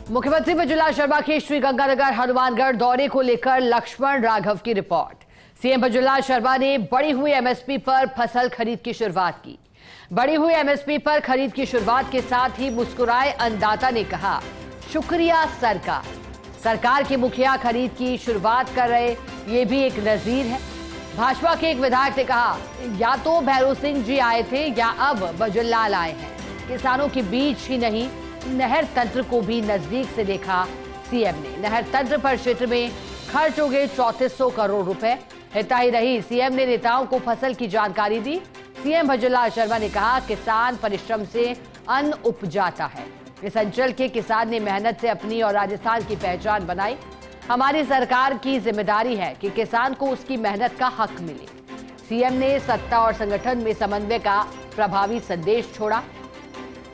मुख्यमंत्री भजनलाल शर्मा के श्रीगंगानगर हनुमानगढ़ दौरे को लेकर लक्ष्मण राघव की रिपोर्ट। सीएम भजनलाल शर्मा ने बढ़ी हुई एमएसपी पर फसल खरीद की शुरुआत की। बढ़ी हुई एमएसपी पर खरीद की शुरुआत के साथ ही मुस्कुराए अन्नदाता ने कहा, शुक्रिया सरकार के मुखिया खरीद की शुरुआत कर रहे, ये भी एक नजीर है। भाजपा के एक विधायक ने कहा, या तो भैरव सिंह जी आए थे या अब भजनलाल आए हैं। किसानों के बीच ही नहीं, नहर तंत्र को भी नजदीक से देखा सीएम ने। नहर तंत्र पर क्षेत्र में खर्च हो गए 3400 करोड़ रुपए। इतना ही रही, सीएम ने नेताओं को फसल की जानकारी दी। सीएम भजनलाल शर्मा ने कहा, किसान परिश्रम से अन्न उपजाता है। इस अंचल के किसान ने मेहनत से अपनी और राजस्थान की पहचान बनाई। हमारी सरकार की जिम्मेदारी है कि किसान को उसकी मेहनत का हक मिले। सीएम ने सत्ता और संगठन में समन्वय का प्रभावी संदेश छोड़ा।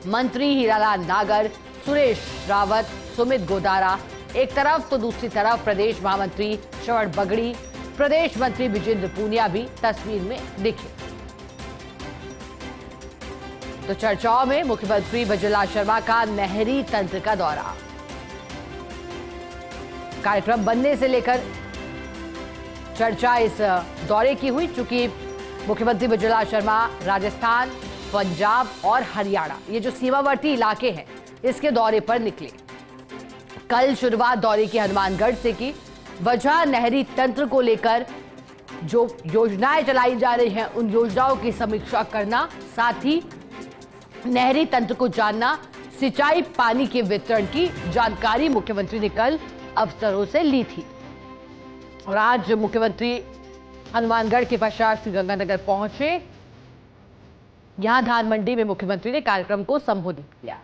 मंत्री हीरालाल नागर, सुरेश रावत, सुमित गोदारा एक तरफ तो दूसरी तरफ प्रदेश महामंत्री श्रवण बगड़ी, प्रदेश मंत्री विजेंद्र पूनिया भी तस्वीर में दिखे। तो चर्चाओं में मुख्यमंत्री भजनलाल शर्मा का नहरी तंत्र का दौरा। कार्यक्रम बनने से लेकर चर्चा इस दौरे की हुई, चूंकि मुख्यमंत्री भजनलाल शर्मा राजस्थान, पंजाब और हरियाणा, ये जो सीमावर्ती इलाके हैं, इसके दौरे पर निकले। कल शुरुआत दौरे की हनुमानगढ़ से की। वजह नहरी तंत्र को लेकर जो योजनाएं चलाई जा रही हैं, उन योजनाओं की समीक्षा करना, साथ ही नहरी तंत्र को जानना, सिंचाई पानी के वितरण की जानकारी मुख्यमंत्री ने कल अफसरों से ली थी। और आज मुख्यमंत्री हनुमानगढ़ के पश्चात श्रीगंगानगर पहुंचे। यहां धान मंडी में मुख्यमंत्री ने कार्यक्रम को संबोधित किया।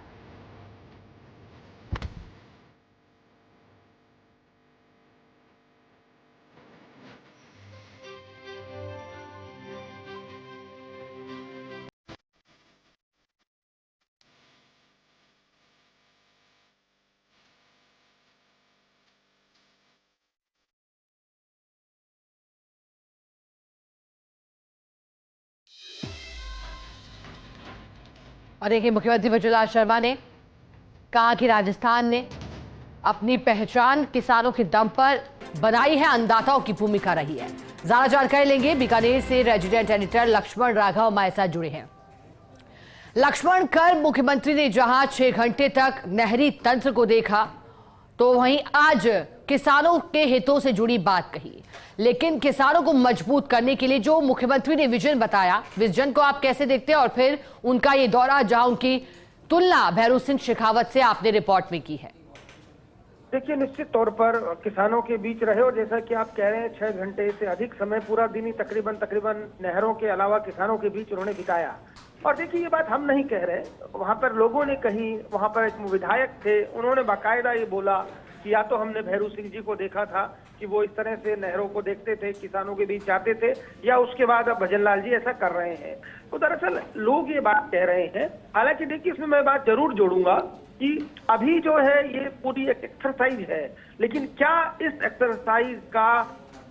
और देखिए, मुख्यमंत्री भजनलाल शर्मा ने कहा कि राजस्थान ने अपनी पहचान किसानों के दम पर बनाई है, अन्नदाताओं की भूमिका रही है। ज्यादा जानकारी लेंगे, बीकानेर से रेजिडेंट एडिटर लक्ष्मण राघव हमारे साथ जुड़े हैं। लक्ष्मण, कल मुख्यमंत्री ने जहां 6 घंटे तक नहरी तंत्र को देखा, तो वहीं आज किसानों के हितों से जुड़ी बात कही। लेकिन किसानों को मजबूत करने के लिए जो मुख्यमंत्री ने विजन बताया, विजन को आप कैसे देखते हैं? और फिर उनका ये दौरा, जहां उनकी तुलना भैरव सिंह शेखावत से आपने रिपोर्ट में की है। देखिए, निश्चित तौर पर किसानों के बीच रहे, और जैसा कि आप कह रहे हैं 6 घंटे से अधिक समय, पूरा दिन ही तकरीबन नहरों के अलावा किसानों के बीच उन्होंने बिताया। और देखिए, ये बात हम नहीं कह रहे, वहां पर लोगों ने कही। वहां पर एक विधायक थे, उन्होंने बाकायदा ये बोला कि या तो हमने भैरव सिंह जी को देखा था कि वो इस तरह से नहरों को देखते थे, किसानों के बीच जाते थे, या उसके बाद अब भजनलाल जी ऐसा कर रहे हैं। तो दरअसल लोग ये बात कह रहे हैं। हालांकि देखिए, इसमें मैं बात जरूर जोड़ूंगा कि अभी जो है ये पूरी एक एक्सरसाइज है, लेकिन क्या इस एक्सरसाइज का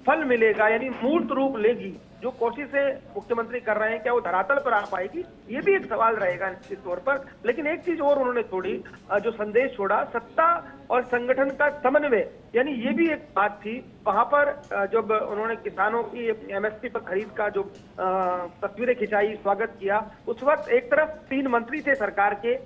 फल मिलेगा, यानी मूर्त रूप लेगी जो कोशिशें मुख्यमंत्री कर रहे हैं, क्या वो धरातल पर आ पाएगी? ये भी एक सवाल रहेगा निश्चित तौर पर। लेकिन एक चीज और उन्होंने छोड़ी, जो संदेश छोड़ा, सत्ता और संगठन का समन्वय, यानी ये भी एक बात थी। वहां पर जब उन्होंने किसानों की एमएसपी पर खरीद का जो तस्वीरें खिंचाई, स्वागत किया, उस वक्त एक तरफ 3 मंत्री थे सरकार के,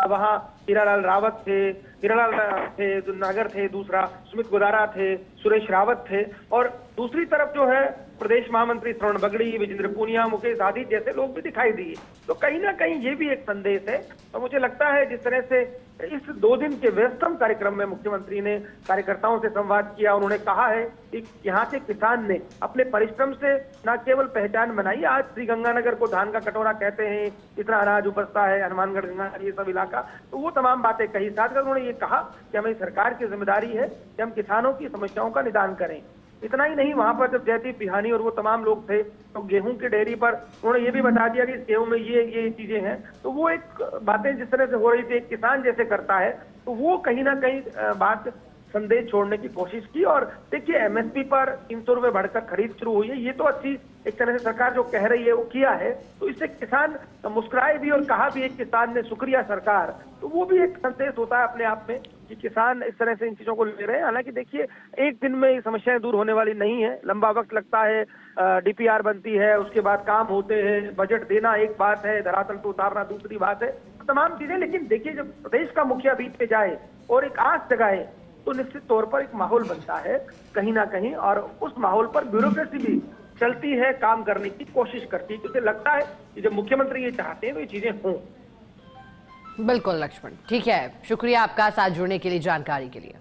वहां हीरालाल रावत थे, हीरालाल थे, नागर थे, दूसरा सुमित गोदारा थे, सुरेश रावत थे, और दूसरी तरफ जो है प्रदेश महामंत्री श्रवण बगड़ी, विजेंद्र पूनिया, मुकेश आदि जैसे लोग भी दिखाई दिए। तो कहीं ना कहीं ये भी एक संदेश है। और मुझे लगता है जिस तरह से इस 2 दिन के व्यस्तम कार्यक्रम में मुख्यमंत्री ने कार्यकर्ताओं से संवाद किया, उन्होंने कहा है कि यहाँ के किसान ने अपने परिश्रम से न केवल पहचान बनाई, आज श्रीगंगानगर को धान का कटोरा कहते हैं, इतना अनाज उपजता है, हनुमानगढ़, गंगानगर, ये सब इलाका, तो वो तमाम बातें कही। साथ ही उन्होंने ये कहा कि हमें सरकार की जिम्मेदारी है कि हम किसानों की समस्याओं का निदान करें। इतना ही नहीं, वहां पर जब जयदीप बिहानी और वो तमाम लोग थे, तो गेहूं की डेयरी पर उन्होंने ये भी बता दिया कि इस गेहूं में ये चीजें हैं। तो वो एक बातें जिस तरह से हो रही थी, एक किसान जैसे करता है, तो वो कहीं ना कहीं बात संदेश छोड़ने की कोशिश की। और देखिए, एमएसपी पर 300 रुपए बढ़कर खरीद शुरू हुई है, ये तो अच्छी एक तरह से सरकार जो कह रही है वो किया है। तो इससे किसान मुस्कुराए भी और कहा भी एक किसान ने शुक्रिया सरकार, तो वो भी एक संदेश होता है अपने आप में। कि किसान इस तरह से इन चीजों को ले रहे हैं। हालांकि देखिए, एक दिन में ये समस्याएं दूर होने वाली नहीं है, लंबा वक्त लगता है, डीपीआर बनती है, उसके बाद काम होते हैं, बजट देना एक बात है, धरातल पे उतारना दूसरी बात है, तमाम चीजें। लेकिन देखिए, जब प्रदेश का मुखिया बीच पे जाए और एक आस जगाए तो निश्चित तौर पर एक माहौल बनता है कहीं ना कहीं, और उस माहौल पर ब्यूरोक्रेसी भी चलती है, काम करने की कोशिश करती है, क्योंकि लगता है कि जब मुख्यमंत्री ये चाहते हैं तो ये चीजें हों। बिल्कुल लक्ष्मण, ठीक है, शुक्रिया आपका साथ जुड़ने के लिए, जानकारी के लिए।